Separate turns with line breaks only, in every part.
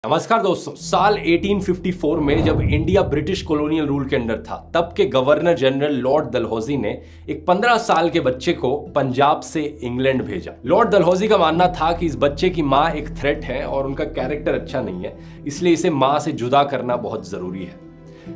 नमस्कार दोस्तों। साल 1854 में जब इंडिया ब्रिटिश कॉलोनियल रूल के अंडर था, तब के गवर्नर जनरल लॉर्ड डलहौजी ने एक 15 साल के बच्चे को पंजाब से इंग्लैंड भेजा। लॉर्ड डलहौजी का मानना था कि इस बच्चे की माँ एक थ्रेट है और उनका कैरेक्टर अच्छा नहीं है, इसलिए इसे माँ से जुदा करना बहुत जरूरी है।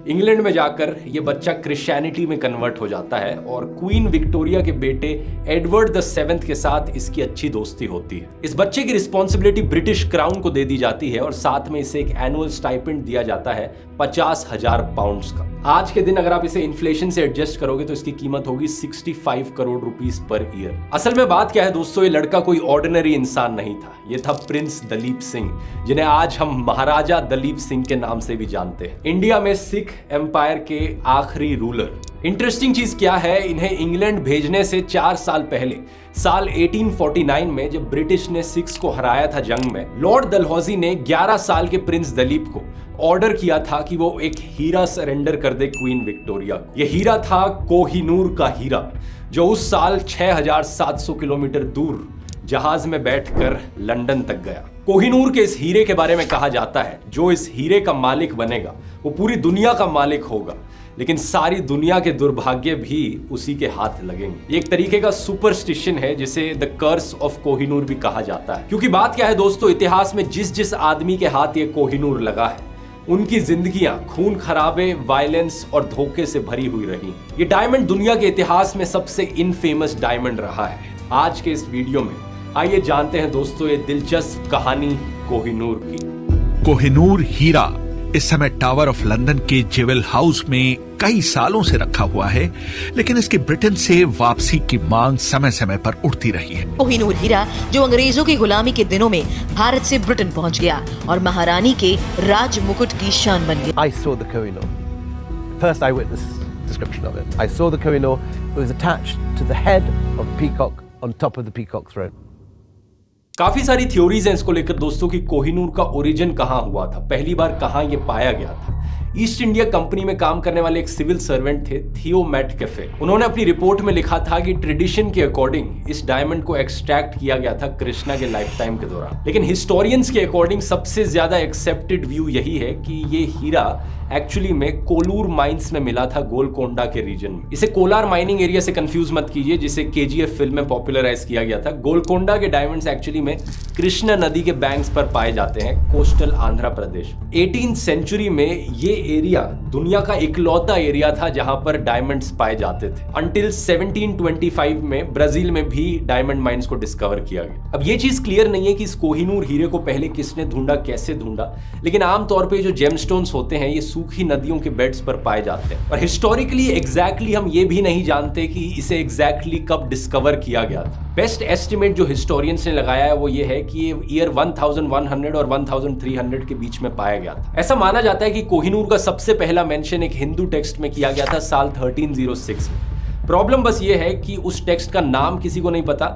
इंग्लैंड में जाकर यह बच्चा क्रिश्चियनिटी में कन्वर्ट हो जाता है और क्वीन विक्टोरिया के बेटे एडवर्ड द 7th के साथ इसकी अच्छी दोस्ती होती है। इस बच्चे की रिस्पॉन्सिबिलिटी ब्रिटिश क्राउन को दे दी जाती है और साथ में इसे एक एनुअल स्टाइपेंड दिया जाता है 50,000 पाउंड्स का। आज के दिन अगर आप इसे इन्फ्लेशन से एडजस्ट करोगे तो इसकी कीमत होगी 65 करोड़ रुपीस पर ईयर। असल में बात क्या है दोस्तों, ये लड़का कोई ऑर्डिनरी इंसान नहीं था, ये था प्रिंस दलीप सिंह, जिन्हें आज हम महाराजा दलीप सिंह के नाम से भी जानते हैं। इंडिया में सिख एम्पायर के आखिरी रूलर। इंटरेस्टिंग चीज क्या है, इन्हें इंग्लैंड भेजने से 4 साल पहले साल 1849 में जब ब्रिटिश ने सिख्स को हराया था जंग में, लॉर्ड डलहौजी ने 11 साल के प्रिंस दलीप को ऑर्डर किया था कि वो एक हीरा सरेंडर कर दे क्वीन विक्टोरिया को। यह हीरा था कोहिनूर का हीरा, जो उस साल 6700 किलोमीटर दूर जहाज में बैठकर लंदन तक गया। कोहिनूर के इस हीरे के बारे में कहा जाता है, जो इस हीरे का मालिक बनेगा वो पूरी दुनिया का मालिक होगा, लेकिन सारी दुनिया के दुर्भाग्य भी उसी के हाथ लगेंगे। एक तरीके का सुपरस्टिशन है जिसे द कर्स ऑफ कोहिनूर भी कहा जाता है। क्योंकि बात क्या है दोस्तों, इतिहास में जिस जिस आदमी के हाथ ये कोहिनूर लगा है, उनकी जिंदगियां खून खराबे, वायलेंस और धोखे से भरी हुई रही। ये डायमंड दुनिया के इतिहास में सबसे इनफेमस डायमंड रहा है। आज के इस वीडियो में आइए जानते हैं दोस्तों ये दिलचस्प कहानी कोहिनूर की।
कोहिनूर हीरा इस समय टावर ऑफ लंदन के जेवेल हाउस में कई सालों से रखा हुआ है, लेकिन इसकी ब्रिटेन से वापसी की मांग समय समय पर उठती रही है।
कोहिनूर हीरा जो अंग्रेजों की गुलामी के दिनों में भारत से ब्रिटेन पहुंच गया और महारानी के राज मुकुट की शान बन गया।
I saw the Kohinoor. First eyewitness description of it. I saw the Kohinoor. It was attached to the head of a peacock on top of the peacock throne.
काफी सारी थ्योरीज हैं इसको लेकर दोस्तों कि कोहिनूर का ओरिजिन कहां हुआ था, पहली बार कहां ये पाया गया था। ईस्ट इंडिया कंपनी में काम करने वाले एक सिविल सर्वेंट थे, थियो मैटकैफे। उन्होंने अपनी रिपोर्ट में लिखा था कि ट्रेडिशन के अकॉर्डिंग इस डायमंड को एक्सट्रैक्ट किया गया था कृष्णा के लाइफ टाइम के दौरान, लेकिन हिस्टोरियंस के अकॉर्डिंग सबसे ज्यादा एक्सेप्टेड व्यू यही है कि ये हीरा एक्चुअली में कोलूर माइंस में मिला था, गोलकोंडा के रीजन में। इसे कोलार माइनिंग एरिया से कंफ्यूज मत कीजिए, जिसे केजीएफ फिल्म में पॉपुलराइज किया गया था। गोलकोंडा के डायमंड्स एक्चुअली में कृष्णा नदी के बैंक्स पर पाए जाते हैं, coastal Andhra Pradesh. 18th century में ये एरिया दुनिया का इकलौता एरिया था जहां पर डायमंड्स पाए जाते थे। अंटिल 1725 में ब्राजील में भी डायमंड माइंस को डिस्कवर किया गया। अब ये चीज क्लियर नहीं है कि इस कोहिनूर हीरे को पहले किसने ढूंढा, कैसे ढूंढा, लेकिन आमतौर पर जो जेमस्टोन्स होते हैं ये सूखी नदियों के बेड्स पर पाए जाते हैं। और हिस्टोरिकली एग्जैक्टली हम ये भी नहीं जानते कि इसे एग्जैक्टली कब डिस्कवर किया गया था। बेस्ट एस्टिमेट जो हिस्टोरियंस ने लगाया है वो ये है कि ये ईयर 1100 और 1300 के बीच में पाया गया था। ऐसा माना जाता है कि कोहिनूर का सबसे पहला मेंशन एक हिंदू टेक्स्ट में किया गया था साल 1306 में। प्रॉब्लम बस ये है कि उस टेक्स्ट का नाम किसी को नहीं पता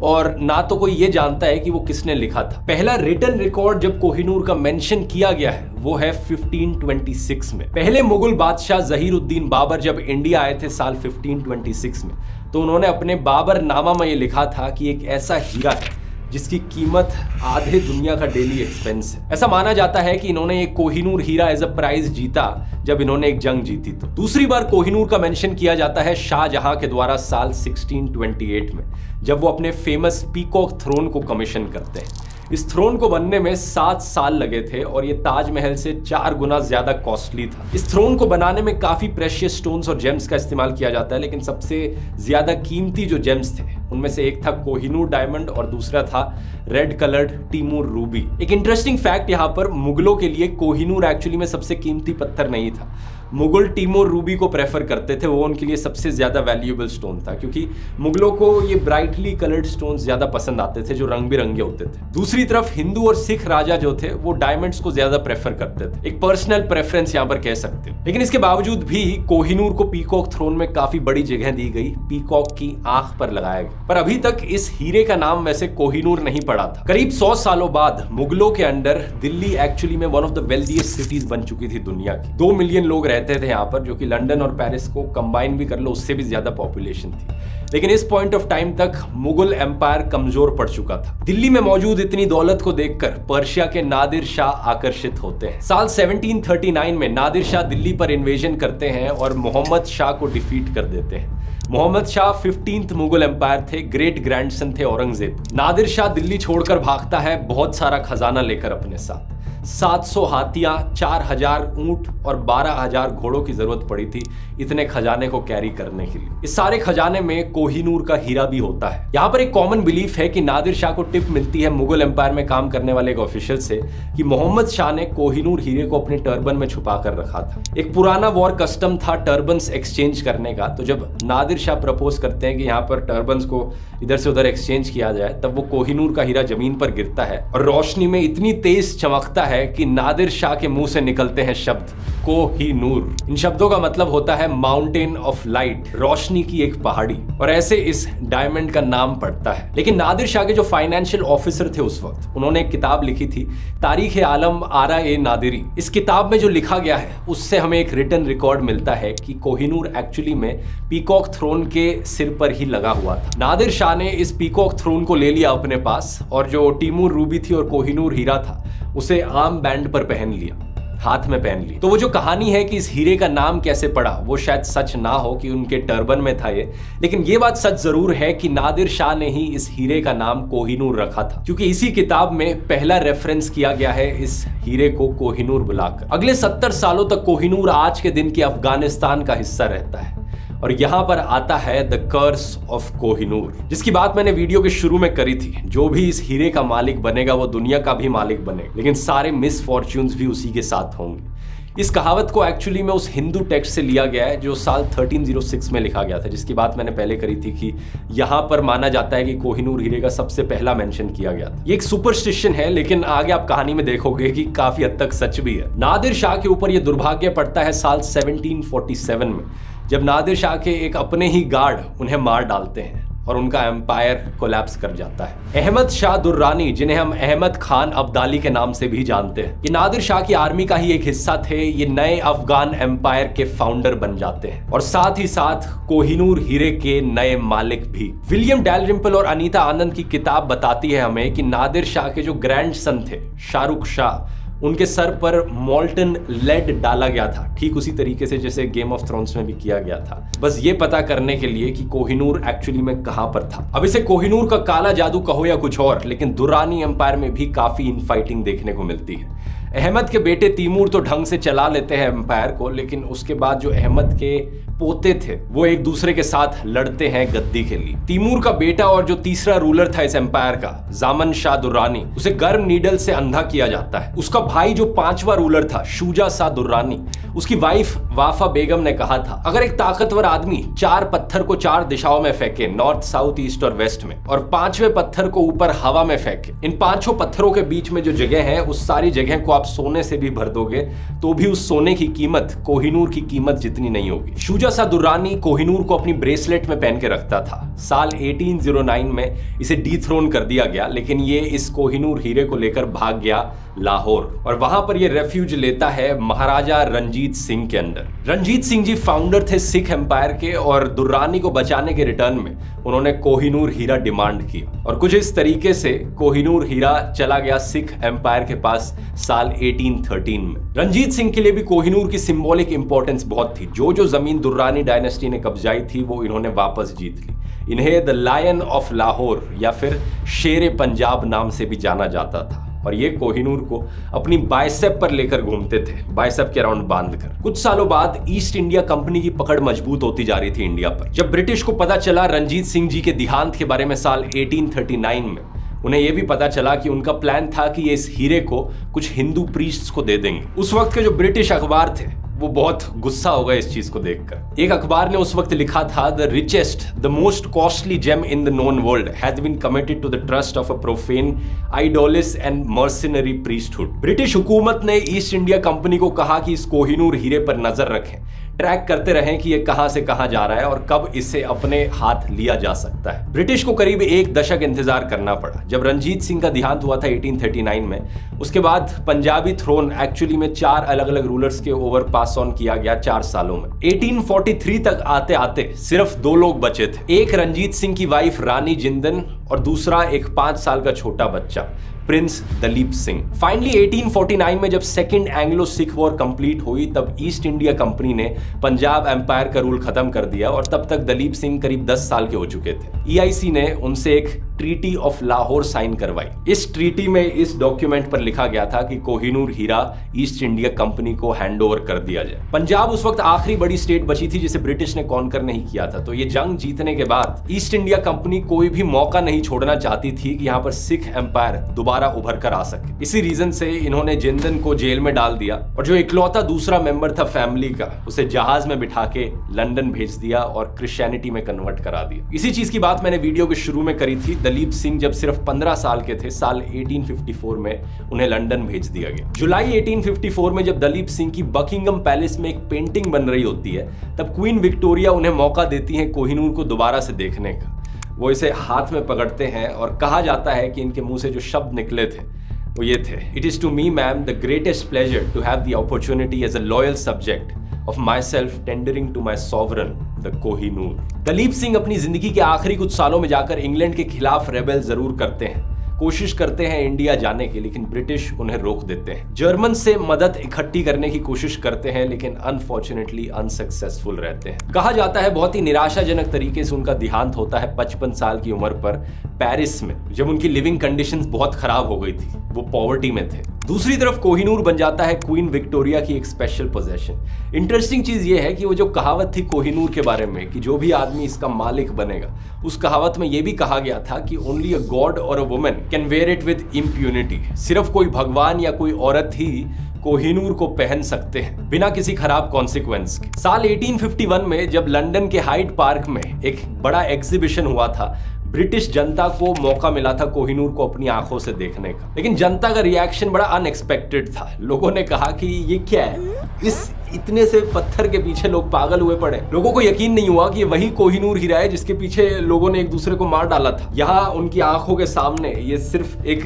और ना तो कोई ये जानता है कि वो किसने लिखा था। पहला रिटन रिकॉर्ड जब कोहिनूर का मेंशन किया गया है वो है 1526 में। पहले मुगल बादशाह जहीरुद्दीन बाबर जब इंडिया आए थे साल 1526 में, तो उन्होंने अपने बाबर नामा में ये लिखा था कि एक ऐसा हीरा है जिसकी कीमत आधे दुनिया का डेली एक्सपेंस है। ऐसा माना जाता है कि इन्होंने एक कोहिनूर हीरा एज अ प्राइज जीता जब इन्होंने एक जंग जीती। तो दूसरी बार कोहिनूर का मेंशन किया जाता है शाहजहां के द्वारा साल 1628 में, जब वो अपने फेमस पीकॉक थ्रोन को कमीशन करते हैं। इस थ्रोन को बनने में 7 साल लगे थे और ये ताजमहल से 4 गुना ज्यादा कॉस्टली था। इस थ्रोन को बनाने में काफी प्रेशियस स्टोन्स और जेम्स का इस्तेमाल किया जाता है, लेकिन सबसे ज्यादा कीमती जो जेम्स थे उनमें से एक था कोहिनूर डायमंड और दूसरा था रेड कलर्ड टिमूर रूबी। एक इंटरेस्टिंग फैक्ट यहाँ पर, मुगलों के लिए कोहिनूर एक्चुअली में सबसे कीमती पत्थर नहीं था। मुगल टिमूर रूबी को प्रेफर करते थे, वो उनके लिए सबसे ज्यादा वैल्यूएबल स्टोन था, क्योंकि मुगलों को ये ब्राइटली कलर्ड स्टोन्स ज्यादा पसंद आते थे जो रंग बिरंगे होते थे। दूसरी तरफ हिंदू और सिख राजा जो थे वो डायमंड्स को ज्यादा प्रेफर करते थे, एक पर्सनल प्रेफरेंस यहाँ पर कह सकते हो। लेकिन इसके बावजूद भी कोहिनूर को पीकॉक थ्रोन में काफी बड़ी जगह दी गई, पीकॉक की आंख पर लगाया गया। पर अभी तक इस हीरे का नाम वैसे कोहिनूर नहीं पड़ा था। करीब 100 सालों बाद मुगलों के अंडर दिल्ली एक्चुअली में one of the wealthiest cities बन चुकी थी दुनिया की। 2 मिलियन लोग रहते थे यहाँ पर, जो कि लंदन और पेरिस को कंबाइन भी कर लो उससे भी ज्यादा पॉपुलेशन थी। लेकिन इस पॉइंट ऑफ टाइम तक मुगल एम्पायर कमजोर पड़ चुका था। दिल्ली में मौजूद इतनी दौलत को देखकर पर्शिया के नादिर शाह आकर्षित होते हैं। साल 1739 में नादिर शाह दिल्ली पर इन्वेजन करते हैं और मोहम्मद शाह को डिफीट कर देते हैं। मोहम्मद शाह 15th मुगल एम्पायर थे, ग्रेट ग्रैंडसन थे औरंगजेब। नादिर शाह दिल्ली छोड़कर भागता है बहुत सारा खजाना लेकर अपने साथ। 700 हाथियां, 4000 ऊंट और 12000 घोड़ों की जरूरत पड़ी थी इतने खजाने को कैरी करने के लिए। इस सारे खजाने में कोहिनूर का हीरा भी होता है। यहाँ पर एक कॉमन बिलीफ है कि नादिर शाह को टिप मिलती है मुगल एम्पायर में काम करने वाले एक ऑफिशियल से कि मोहम्मद शाह ने कोहिनूर हीरे को अपने टर्बन में छुपा कर रखा था। एक पुराना वॉर कस्टम था टर्बन्स एक्सचेंज करने का, तो जब नादिर शाह प्रपोज करते हैं कि यहाँ पर टर्बन्स को इधर से उधर एक्सचेंज किया जाए, तब वो कोहिनूर का हीरा जमीन पर गिरता है और रोशनी में इतनी तेज चमकता है कि नादिर शाह के मुंह से निकलते हैं शब्द कोहिनूर। इन शब्दों का मतलब होता है माउंटेन ऑफ लाइट, रोशनी की एक पहाड़ी, और ऐसे इस डायमंड का नाम पड़ता है। लेकिन नादिर शाह के जो फाइनेंशियल ऑफिसर थे उस वक्त, उन्होंने एक किताब लिखी थी तारीख आलम आरा ए नादिरी। इस किताब में जो लिखा गया है उससे हमें एक रिटन रिकॉर्ड मिलता है कि कोहिनूर एक्चुअली में पीकॉक थ्रोन के सिर पर ही लगा हुआ था। नादिर शाह ने इस पीकॉक थ्रोन को ले लिया अपने पास और जो टीमूर रूबी थी और कोहिनूर हीरा था उसे आर्म बैंड पर पहन लिया, हाथ में पहन ली। तो वो जो कहानी है कि इस हीरे का नाम कैसे पड़ा, वो शायद सच ना हो कि उनके टर्बन में था ये, लेकिन ये बात सच जरूर है कि नादिर शाह ने ही इस हीरे का नाम कोहिनूर रखा था, क्योंकि इसी किताब में पहला रेफरेंस किया गया है इस हीरे को कोहिनूर बुलाकर। अगले 70 सालों तक कोहिनूर आज के दिन के अफगानिस्तान का हिस्सा रहता है और यहां पर आता है द कर्स ऑफ कोहिनूर, जिसकी बात मैंने वीडियो के शुरू में करी थी। जो भी इस हीरे का मालिक बनेगा वो दुनिया का भी मालिक बनेगा, लेकिन सारे मिसफॉर्च्यून्स भी उसी के साथ होंगे। इस कहावत को एक्चुअली में उस हिंदू टेक्स्ट से लिया गया है जो साल 1306 में लिखा गया था, जिसकी बात मैंने पहले करी थी कि यहां पर माना जाता है कि कोहिनूर हीरे का सबसे पहला मेंशन किया गया था। ये एक सुपरस्टिशन है, लेकिन आगे आप कहानी में देखोगे कि काफी हद तक सच भी है। नादिर शाह के ऊपर यह दुर्भाग्य पड़ता है साल 1747 में, जब नादिर शाह के एक अपने ही गार्ड उन्हें मार डालते हैं और उनका एम्पायर कोलैप्स कर जाता है। अहमद शाह दुर्रानी, जिन्हें हम अहमद खान अब्दाली के नाम से भी जानते हैं, ये नादिर शाह की आर्मी का ही एक हिस्सा थे। ये नए अफगान एम्पायर के फाउंडर बन जाते हैं और साथ ही साथ कोहिनूर हीरे के नए मालिक भी। विलियम डैलरिम्पल और अनीता आनंद की किताब बताती है हमें कि नादिर शाह के जो ग्रैंड सन थे शाहरुख शाह, उनके सर पर मोल्टन लेड डाला गया था, ठीक उसी तरीके से जैसे गेम ऑफ थ्रोन्स में भी किया गया था, बस ये पता करने के लिए कि कोहिनूर एक्चुअली में कहां पर था। अब इसे कोहिनूर का काला जादू कहो या कुछ और, लेकिन दुर्रानी एम्पायर में भी काफी इनफाइटिंग देखने को मिलती है। अहमद के बेटे तैमूर तो ढंग से चला लेते हैं एम्पायर को, लेकिन उसके बाद जो अहमद के पोते थे वो एक दूसरे के साथ लड़ते हैं गद्दी के लिए। तैमूर का बेटा और जो तीसरा रूलर था इस एम्पायर का, जामन शाह दुर्रानी, उसे गर्म नीडल से अंधा किया जाता है। उसका भाई जो 5वां रूलर था शुजा शाह दुर्रानी, उसकी वाइफ वाफा बेगम ने कहा था अगर एक ताकतवर आदमी 4 पत्थर को 4 दिशाओं में फेंके, नॉर्थ, साउथ, ईस्ट और वेस्ट में, और 5वें पत्थर को ऊपर हवा में फेंके, इन 5 पत्थरों के बीच में जो जगह है उस सारी जगह को आप सोने से भी भर दोगे तो भी उस सोने की कीमत कोहिनूर की कीमत जितनी नहीं होगी। शुजा शाह दुर्रानी कोहिनूर को अपनी ब्रेसलेट में पहन के रखता था। साल 1809 में इसे डीथ्रोन कर दिया गया, लेकिन ये इस कोहिनूर हीरे को लेकर भाग गया लाहौर और वहां पर ये रेफ्यूज लेता है महाराजा रणजीत सिंह के अंडर। रणजीत सिंह जी फाउंडर थे सिख एम्पायर के और दुर्रानी को बचाने के रिटर्न में उन्होंने कोहिनूर हीरा डिमांड किया और कुछ इस तरीके से कोहिनूर हीरा चला गया सिख एम्पायर के पास साल 1813 में। रणजीत सिंह के लिए भी कोहिनूर की सिंबॉलिक इंपॉर्टेंस बहुत थी। जो जमीन दुर्रानी डायनेस्टी ने कब्जाई थी वो इन्होंने वापस जीत ली। इन्हें द लायन ऑफ लाहौर या फिर शेर पंजाब नाम से भी जाना जाता था और ये कोहिनूर को अपनी बाइसेप पर लेकर घूमते थे, बाइसेप के अराउंड बांधकर। कुछ सालों बाद ईस्ट इंडिया कंपनी की पकड़ मजबूत होती जा रही थी इंडिया पर। जब ब्रिटिश को पता चला रणजीत सिंह जी के देहांत के बारे में साल 1839 में, उन्हें यह भी पता चला कि उनका प्लान था कि ये इस हीरे को कुछ हिंदू प्रीस्ट्स को दे देंगे। उस वक्त के जो ब्रिटिश अखबार थे वो बहुत गुस्सा हो गए इस चीज को देखकर। एक अखबार ने उस वक्त लिखा था the richest, the most costly gem in the known world has been committed to the trust of a profane, idolatrous and mercenary priesthood. British हुकूमत ने ईस्ट इंडिया कंपनी को कहा कि इस कोहिनूर हीरे पर नजर रखें, ट्रैक करते रहें कि ये कहां से कहां जा रहा है और कब इसे अपने हाथ लिया जा सकता है। ब्रिटिश को करीब एक दशक इंतजार करना पड़ा। जब रंजीत सिंह का देहांत हुआ था 1839 में, उसके बाद पंजाबी थ्रोन एक्चुअली में 4 अलग अलग रूलर्स के ओवर पास ऑन किया गया 4 सालों में। 1843 तक आते आते सिर्फ 2 लोग बचे थे, एक रंजीत सिंह की वाइफ रानी जिंदन और दूसरा एक 5 साल का छोटा बच्चा प्रिंस दलीप सिंह। फाइनली 1849 में जब second Anglo Sikh war complete हुई, तब ईस्ट इंडिया कंपनी ने पंजाब एम्पायर का रूल खत्म कर दिया और तब तक दलीप सिंह करीब 10 साल के हो चुके थे। EIC ने उनसे एक ट्रीटी ऑफ लाहौर साइन करवाई। इस ट्रीटी में इस डॉक्यूमेंट पर लिखा गया था कि कोहिनूर हीरा ईस्ट इंडिया कंपनी को हैंडओवर कर दिया जाए। पंजाब उस वक्त आखिरी बड़ी स्टेट बची थी जिसे ब्रिटिश ने कॉन्कर नहीं किया था, तो ये जंग जीतने के बाद ईस्ट इंडिया कंपनी कोई भी मौका नहीं छोड़ना चाहती थी कि यहाँ पर सिख एम्पायर दोबारा उभर कर आ सके। इसी रीजन से इन्होंने जिंदन को जेल में डाल दिया और जो इकलौता दूसरा मेंबर था फैमिली का, उसे जहाज में बिठा के लंदन भेज दिया और क्रिश्चियनिटी में कन्वर्ट करा दिया। इसी चीज की बात मैंने वीडियो के शुरू में करी थी। दलीप सिंह जब सिर्फ 15 साल के थे, साल 1854 में उन्हें लंदन भेज दिया गया। जुलाई 1854 में जब दलीप सिंह की बकिंगम पैलेस में एक पेंटिंग बन रही होती है, तब क्वीन विक्टोरिया उन्हें मौका देती है कोहिनूर को दोबारा से देखने का। वो इसे हाथ में पकड़ते हैं और कहा जाता है कि इनके मुंह से जो शब्द निकले थे वो ये थे, "It is to me, ma'am, the greatest pleasure to have the opportunity as a loyal subject of myself tendering to my sovereign, the Kohinoor." Dalip Singh अपनी जिंदगी के आखिरी कुछ सालों में जाकर इंग्लैंड के खिलाफ रेबेल जरूर करते हैं, कोशिश करते हैं इंडिया जाने की, लेकिन ब्रिटिश उन्हें रोक देते हैं। जर्मन से मदद इकट्ठी करने की कोशिश करते हैं, लेकिन अनफॉर्चुनेटली अनसक्सेसफुल रहते हैं। कहा जाता है बहुत ही निराशाजनक तरीके से उनका देहांत होता है 55 साल की उम्र पर पेरिस में, जब उनकी लिविंग कंडीशंस बहुत खराब हो गई थी, वो पॉवर्टी में थे। दूसरी तरफ कोहिनूर बन जाता है क्वीन विक्टोरिया की एक स्पेशल पोजेशन। इंटरेस्टिंग चीज ये है कि वो जो कहावत थी कोहिनूर के बारे में कि जो भी आदमी इसका मालिक बनेगा, उस कहावत में ये भी कहा गया था कि ओनली अ गॉड और a woman can wear it with impunity. सिर्फ कोई भगवान या कोई औरत ही कोहिनूर को पहन सकते हैं बिना किसी खराब कॉन्सिक्वेंस के। साल 1851 में जब लंदन के हाइड पार्क में एक बड़ा एग्जीबिशन हुआ था, ब्रिटिश जनता को मौका मिला था कोहिनूर को अपनी आंखों से देखने का, लेकिन जनता का रिएक्शन बड़ा अनएक्सपेक्टेड था। लोगों ने कहा कि ये क्या है, इस इतने से पत्थर के पीछे लोग पागल हुए पड़े। लोगों को यकीन नहीं हुआ कि ये वही कोहिनूर हीरा है जिसके पीछे लोगों ने एक दूसरे को मार डाला था। यहाँ उनकी आंखों के सामने ये सिर्फ एक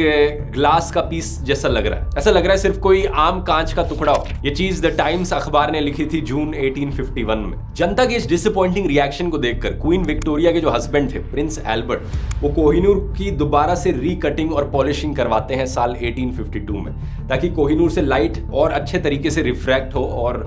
ग्लास का पीस जैसा लग रहा है, ऐसा लग रहा है सिर्फ कोई आम कांच का टुकड़ा हो। ये चीज द टाइम्स अखबार ने लिखी थी जून 1851 में। जनता के इस डिसअपॉइंटिंग रिएक्शन को देखकर क्वीन विक्टोरिया के जो हस्बैंड थे प्रिंस एल्बर्ट, वो कोहिनूर की दोबारा से रीकटिंग और पॉलिशिंग करवाते हैं साल 1852 में, ताकि कोहिनूर से लाइट और अच्छे तरीके से रिफ्रैक्ट हो और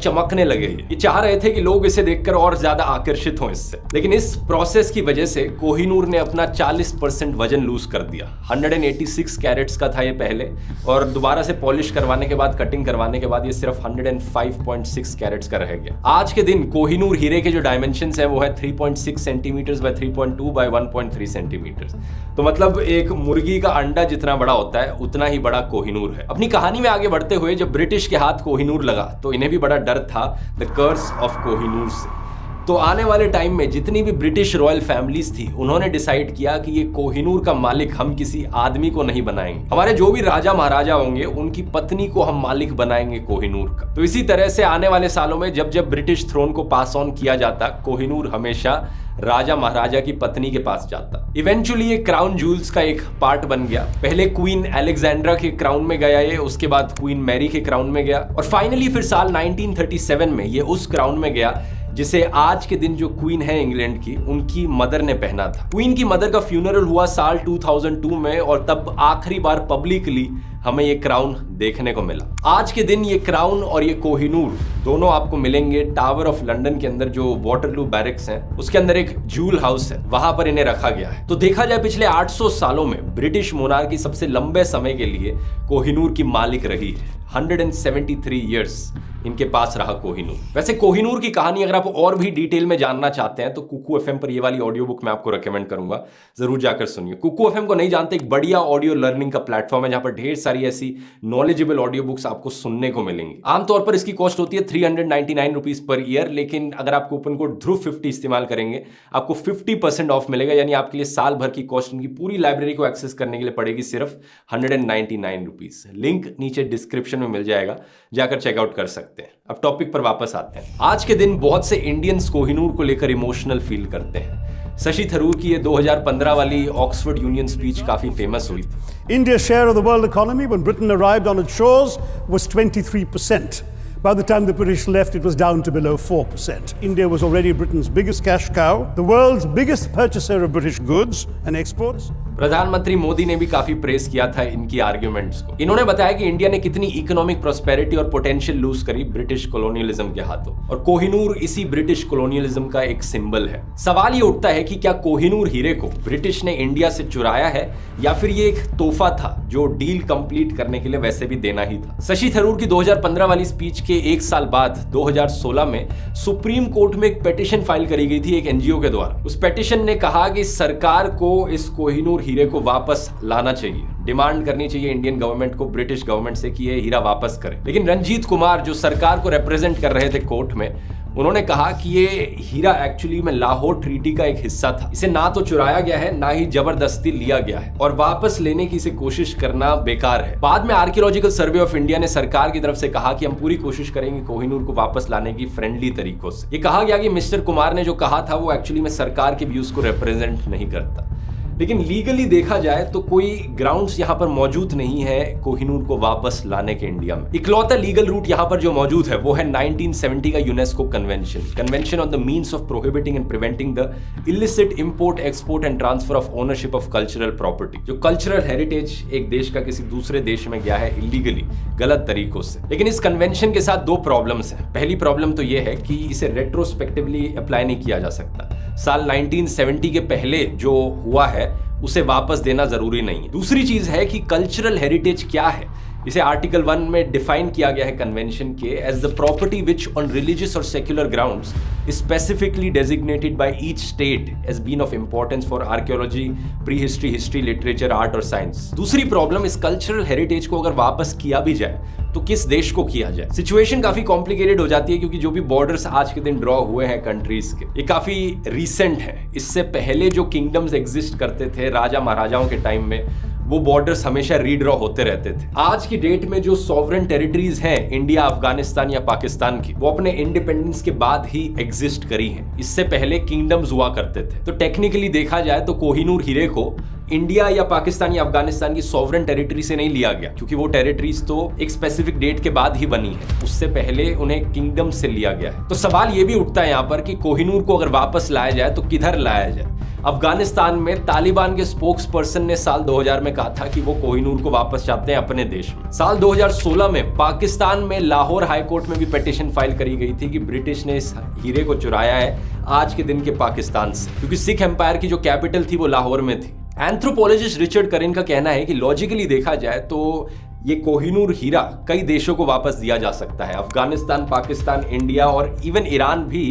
चमकने लगे। ये चाह रहे थे कि लोग इसे देखकर और ज्यादा आकर्षित हों इससे, लेकिन इस प्रोसेस की वजह से कोहिनूर ने अपना 40% वजन लूज कर दिया। 186 कैरेट्स का था ये पहले, और दोबारा से पॉलिश करवाने के बाद, कटिंग करवाने के बाद ये सिर्फ 105.6 कैरेट्स का रह गया। आज के दिन कोहिनूर हीरे के जो डायमेंशंस हैं वो है 3.6 सेंटीमीटर्स बाय 3.2 बाय 1.3 सेंटीमीटर्स। तो मतलब एक मुर्गी का अंडा जितना बड़ा होता है उतना ही बड़ा कोहिनूर है। अपनी कहानी में आगे बढ़ते हुए, जब ब्रिटिश के हाथ कोहिनूर लगा तो इन्हें भी बड़ा डर था द कर्स ऑफ कोहिनूर से। तो आने वाले टाइम में जितनी भी ब्रिटिश रॉयल फैमिलीज थी, उन्होंने डिसाइड किया कि ये कोहिनूर का मालिक हम किसी आदमी को नहीं बनाएंगे, हमारे जो भी राजा महाराजा होंगे उनकी पत्नी को हम मालिक बनाएंगे कोहिनूर का। तो इसी तरह से आने वाले सालों में जब जब ब्रिटिश थ्रोन को पास ऑन किया जाता, कोहिनूर हमेशा राजा महाराजा की पत्नी के पास जाता। इवेंचुअली ये क्राउन जूल्स का एक पार्ट बन गया। पहले क्वीन अलेक्जेंड्रा के क्राउन में गया ये, उसके बाद क्वीन मैरी के क्राउन में गया, और फाइनली फिर साल 1937 में ये उस क्राउन में गया जिसे आज के दिन जो क्वीन है इंग्लैंड की, उनकी मदर ने पहना था। क्वीन की मदर का फ्यूनरल हुआ साल 2002 में, और तब आखिरी बार पब्लिकली हमें ये क्राउन देखने को मिला। आज के दिन ये क्राउन और ये कोहिनूर दोनों आपको मिलेंगे टावर ऑफ लंदन के अंदर, जो वाटरलू बैरिक्स है उसके अंदर एक जूल हाउस है, वहां पर इन्हें रखा गया है। तो देखा जाए पिछले 800 सालों में ब्रिटिश मोनार्की सबसे लंबे समय के लिए कोहिनूर की मालिक रही है। 173 ईयर्स इनके पास रहा कोहिनूर। वैसे कोहिनूर की कहानी अगर आप और भी डिटेल में जानना चाहते हैं तो कुकू एफएम पर ये वाली ऑडियो बुक मैं आपको रेकमेंड करूंगा, जरूर जाकर सुनिए। कुकू एफएम को नहीं जानते, एक बढ़िया ऑडियो लर्निंग का प्लेटफॉर्म है जहां पर ढेर सारी ऐसी नॉलेजेबल ऑडियो बुक्स आपको सुनने को मिलेंगी। आमतौर पर इसकी कॉस्ट होती है 399 रुपीज पर ईयर, लेकिन अगर आप कूपन कोड ध्रुव50 इस्तेमाल करेंगे आपको 50% ऑफ मिलेगा, यानी आपके लिए साल भर की कॉस्ट इनकी पूरी लाइब्रेरी को एक्सेस करने के लिए पड़ेगी सिर्फ 199 रुपीज। लिंक नीचे डिस्क्रिप्शन में मिल जाएगा, जाकर चेकआउट कर सकते हैं। सकते हैं। अब टॉपिक पर वापस आते हैं। आज के दिन बहुत से इंडियंस कोहिनूर को लेकर इमोशनल फील करते हैं। शशि थरूर की ये 2015 वाली ऑक्सफोर्ड यूनियन स्पीच काफी फेमस हुई थी।
India's share of the world economy when Britain arrived on its shores was 23%. By the time the British left, it was down to below 4%. India was already Britain's biggest cash cow, the world's biggest purchaser of British goods and exports.
प्रधानमंत्री मोदी ने भी काफी press किया था इनकी arguments को। इन्होंने बताया कि इंडिया ने कितनी इकोनॉमिक प्रोस्पेरिटी और पोटेंशियल लूज करी ब्रिटिश कॉलोनियलिज्म के हाथों, और कोहिनूर इसी ब्रिटिश कॉलोनियलिज्म का एक सिंबल है। सवाल ये उठता है कि क्या कोहिनूर हीरे को ब्रिटिश ने इंडिया से चुराया है या फिर ये एक तोहफा था जो डील कंप्लीट करने के लिए वैसे भी देना ही था। शशि थरूर की 2015 वाली स्पीच के एक साल बाद 2016 में सुप्रीम कोर्ट में एक पेटिशन फाइल करी गई थी एक एनजीओ के द्वारा। उस पेटिशन ने कहा कि सरकार को इस कोहिनूर हीरे को वापस लाना चाहिए, डिमांड करनी चाहिए इंडियन गवर्नमेंट को ब्रिटिश गवर्नमेंट से कि ये हीरा वापस करे। लेकिन रंजीत कुमार जो सरकार को रिप्रेजेंट कर रहे थे कोर्ट में, उन्होंने कहा कि ये हीरा एक्चुअली में लाहौर ट्रीटी का एक हिस्सा था, इसे ना तो चुराया गया है ना ही जबरदस्ती लिया गया है, और वापस लेने की इसे कोशिश करना बेकार है। बाद में आर्कियोलॉजिकल सर्वे ऑफ इंडिया ने सरकार की तरफ से कहा कि हम पूरी कोशिश करेंगे कोहिनूर को वापस लाने की फ्रेंडली तरीकों से। ये कहा गया कि मिस्टर कुमार ने जो कहा था वो एक्चुअली में सरकार के व्यूज को रिप्रेजेंट नहीं करता। लेकिन लीगली देखा जाए तो कोई ग्राउंड्स यहां पर मौजूद नहीं है कोहिनूर को वापस लाने के इंडिया में। इकलौता लीगल रूट यहां पर जो मौजूद है वो है 1970 का UNESCO convention on the means of prohibiting and preventing the illicit import, export and transfer of ownership of cultural property. जो कल्चरल हेरिटेज एक देश का किसी दूसरे देश में गया है इलीगली, गलत तरीकों से। लेकिन इस कन्वेंशन के साथ दो प्रॉब्लम्स हैं। पहली प्रॉब्लम तो यह है कि इसे रेट्रोस्पेक्टिवली अप्लाई नहीं किया जा सकता। साल 1970 के पहले जो हुआ है उसे वापस देना जरूरी नहीं है। दूसरी चीज है कि कल्चरल हेरिटेज क्या है। इसे आर्टिकल 1 में डिफाइन किया गया है कन्वेंशन के as the property which on religious और secular grounds specifically designated by each state as been of importance for archaeology, pre history, history, literature, art और साइंस। दूसरी प्रॉब्लम, इस कल्चरल हेरिटेज को अगर वापस किया भी जाए तो किस देश को किया जाए। सिचुएशन काफी कॉम्प्लिकेटेड हो जाती है क्योंकि जो भी बॉर्डर्स आज के दिन ड्रॉ हुए हैं कंट्रीज के, ये काफी रीसेंट है। इससे पहले जो किंगडम्स एग्जिस्ट करते थे राजा महाराजाओं के टाइम में, वो बॉर्डर्स हमेशा रीड्रॉ होते रहते थे। आज की डेट में जो सॉवरेन टेरिटरीज हैं इंडिया, अफगानिस्तान या पाकिस्तान की, वो अपने इंडिपेंडेंस के बाद ही एग्जिस्ट करी हैं। इससे पहले किंगडम्स हुआ करते थे। तो टेक्निकली देखा जाए तो कोहिनूर हीरे को इंडिया या पाकिस्तान या अफगानिस्तान की सॉवरेन टेरिटरी से नहीं लिया गया, क्योंकि वो टेरिटरीज तो एक स्पेसिफिक डेट के बाद ही बनी है, उससे पहले उन्हें किंगडम से लिया गया है। तो सवाल ये भी उठता है यहाँ पर कि कोहिनूर को अगर वापस लाया जाए तो किधर लाया जाए। अफगानिस्तान में तालिबान के स्पोक्स पर्सन ने साल 2000 में कहा था कि वो कोहिनूर को वापस चाहते हैं अपने देश में। साल 2016 में पाकिस्तान में लाहौर हाई कोर्ट में भी पिटीशन फाइल करी गई थी कि ब्रिटिश ने इस हीरे को चुराया है आज के दिन के पाकिस्तान से, क्योंकि सिख एम्पायर की जो कैपिटल थी वो लाहौर में थी। एंथ्रोपोलॉजिस्ट रिचर्ड करिन का कहना है कि लॉजिकली देखा जाए तो ये कोहिनूर हीरा कई देशों को वापस दिया जा सकता है। अफगानिस्तान, पाकिस्तान, इंडिया और इवन ईरान भी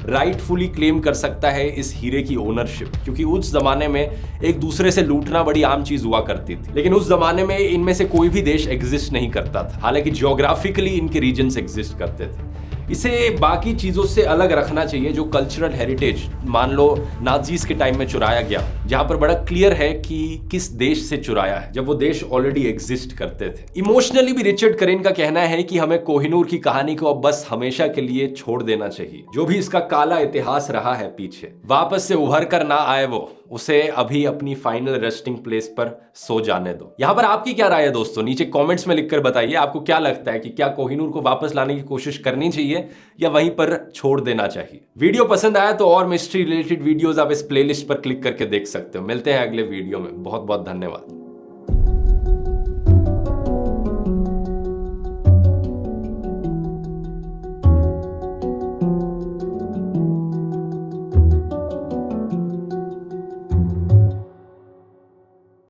राइटफुली क्लेम कर सकता है इस हीरे की ओनरशिप, क्योंकि उस जमाने में एक दूसरे से लूटना बड़ी आम चीज हुआ करती थी। लेकिन उस जमाने में इनमें से कोई भी देश एग्जिस्ट नहीं करता था, हालांकि जियोग्राफिकली इनके रीजन्स एग्जिस्ट करते थे। इसे बाकी चीजों से अलग रखना चाहिए जो कल्चरल हेरिटेज मान लो नाजीज के टाइम में चुराया गया, जहां पर बड़ा क्लियर है कि किस देश से चुराया है, जब वो देश ऑलरेडी एग्जिस्ट करते थे। इमोशनली भी रिचर्ड करिन का कहना है कि हमें कोहिनूर की कहानी को अब बस हमेशा के लिए छोड़ देना चाहिए। जो भी इसका काला इतिहास रहा है पीछे, वापस से उभर कर ना आए वो, उसे अभी अपनी फाइनल रेस्टिंग प्लेस पर सो जाने दो। यहां पर आपकी क्या राय है दोस्तों, नीचे कमेंट्स में लिखकर बताइए। आपको क्या लगता है कि क्या कोहिनूर को वापस लाने की कोशिश करनी चाहिए या वहीं पर छोड़ देना चाहिए। वीडियो पसंद आया तो और मिस्ट्री रिलेटेड वीडियोस आप इस प्लेलिस्ट पर क्लिक करके देख सकते हो। मिलते हैं अगले वीडियो में। बहुत बहुत धन्यवाद।